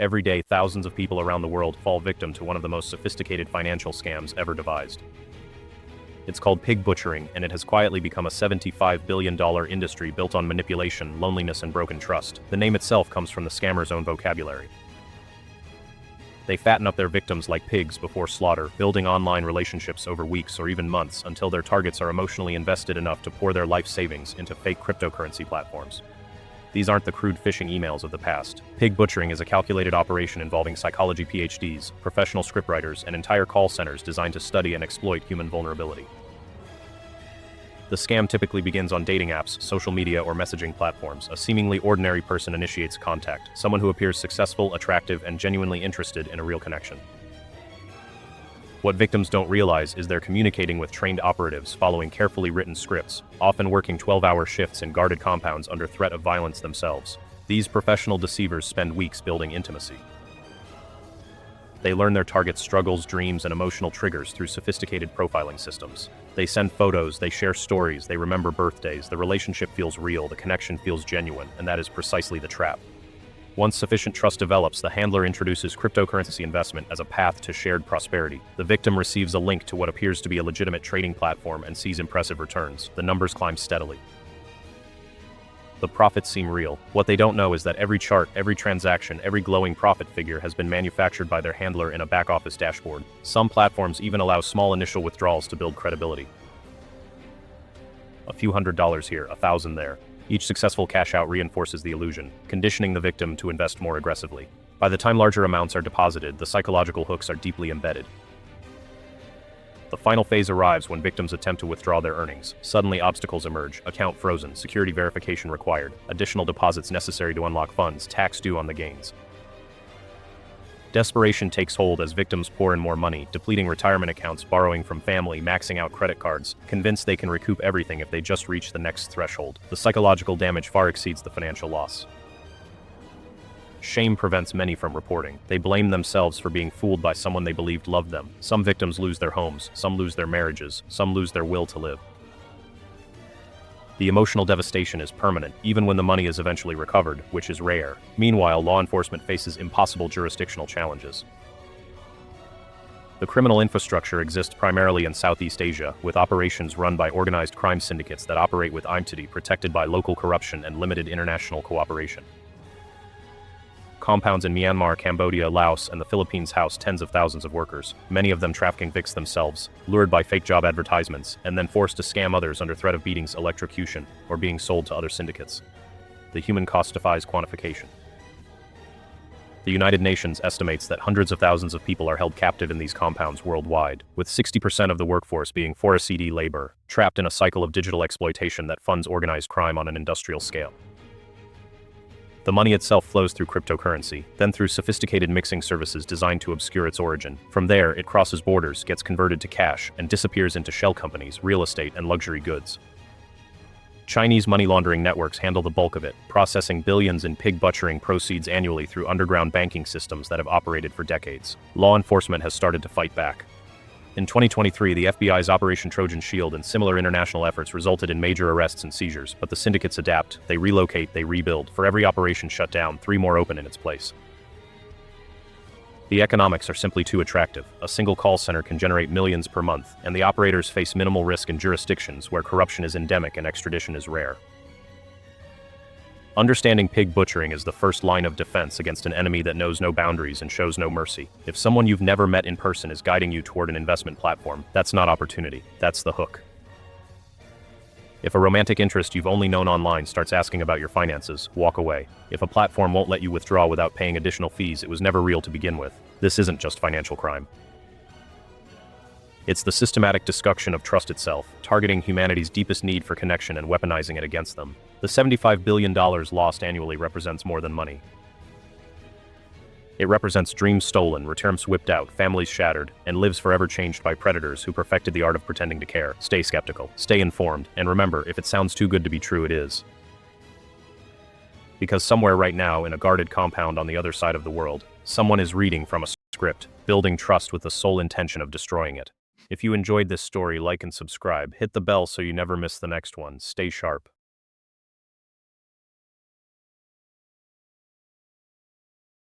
Every day, thousands of people around the world fall victim to one of the most sophisticated financial scams ever devised. It's called pig butchering, and it has quietly become a $75 billion industry built on manipulation, loneliness, and broken trust. The name itself comes from the scammer's own vocabulary. They fatten up their victims like pigs before slaughter, building online relationships over weeks or even months until their targets are emotionally invested enough to pour their life savings into fake cryptocurrency platforms. These aren't the crude phishing emails of the past. Pig butchering is a calculated operation involving psychology PhDs, professional scriptwriters, and entire call centers designed to study and exploit human vulnerability. The scam typically begins on dating apps, social media, or messaging platforms. A seemingly ordinary person initiates contact, someone who appears successful, attractive, and genuinely interested in a real connection. What victims don't realize is they're communicating with trained operatives following carefully written scripts, often working 12-hour shifts in guarded compounds under threat of violence themselves. These professional deceivers spend weeks building intimacy. They learn their target's struggles, dreams, and emotional triggers through sophisticated profiling systems. They send photos, they share stories, they remember birthdays, the relationship feels real, the connection feels genuine, and that is precisely the trap. Once sufficient trust develops, the handler introduces cryptocurrency investment as a path to shared prosperity. The victim receives a link to what appears to be a legitimate trading platform and sees impressive returns. The numbers climb steadily. The profits seem real. What they don't know is that every chart, every transaction, every glowing profit figure has been manufactured by their handler in a back-office dashboard. Some platforms even allow small initial withdrawals to build credibility. A few $100s here, 1,000 there. Each successful cash-out reinforces the illusion, conditioning the victim to invest more aggressively. By the time larger amounts are deposited, the psychological hooks are deeply embedded. The final phase arrives when victims attempt to withdraw their earnings. Suddenly, obstacles emerge: account frozen, security verification required, additional deposits necessary to unlock funds, tax due on the gains. Desperation takes hold as victims pour in more money, depleting retirement accounts, borrowing from family, maxing out credit cards, convinced they can recoup everything if they just reach the next threshold. The psychological damage far exceeds the financial loss. Shame prevents many from reporting. They blame themselves for being fooled by someone they believed loved them. Some victims lose their homes, some lose their marriages, some lose their will to live. The emotional devastation is permanent, even when the money is eventually recovered, which is rare. Meanwhile, law enforcement faces impossible jurisdictional challenges. The criminal infrastructure exists primarily in Southeast Asia, with operations run by organized crime syndicates that operate with impunity, protected by local corruption and limited international cooperation. Compounds in Myanmar, Cambodia, Laos, and the Philippines house tens of thousands of workers, many of them trafficking victims themselves, lured by fake job advertisements, and then forced to scam others under threat of beatings, electrocution, or being sold to other syndicates. The human cost defies quantification. The United Nations estimates that hundreds of thousands of people are held captive in these compounds worldwide, with 60% of the workforce being forced labor, trapped in a cycle of digital exploitation that funds organized crime on an industrial scale. The money itself flows through cryptocurrency, then through sophisticated mixing services designed to obscure its origin. From there, it crosses borders, gets converted to cash, and disappears into shell companies, real estate, and luxury goods. Chinese money laundering networks handle the bulk of it, processing billions in pig butchering proceeds annually through underground banking systems that have operated for decades. Law enforcement has started to fight back. In 2023, the FBI's Operation Trojan Shield and similar international efforts resulted in major arrests and seizures, but the syndicates adapt, they relocate, they rebuild. For every operation shut down, 3 more open in its place. The economics are simply too attractive. A single call center can generate millions per month, and the operators face minimal risk in jurisdictions where corruption is endemic and extradition is rare. Understanding pig butchering is the first line of defense against an enemy that knows no boundaries and shows no mercy. If someone you've never met in person is guiding you toward an investment platform, that's not opportunity, that's the hook. If a romantic interest you've only known online starts asking about your finances, walk away. If a platform won't let you withdraw without paying additional fees, it was never real to begin with. This isn't just financial crime. It's the systematic destruction of trust itself, targeting humanity's deepest need for connection and weaponizing it against them. The $75 billion lost annually represents more than money. It represents dreams stolen, returns whipped out, families shattered, and lives forever changed by predators who perfected the art of pretending to care. Stay skeptical, stay informed, and remember, if it sounds too good to be true, it is. Because somewhere right now, in a guarded compound on the other side of the world, someone is reading from a script, building trust with the sole intention of destroying it. If you enjoyed this story, like and subscribe. Hit the bell so you never miss the next one. Stay sharp.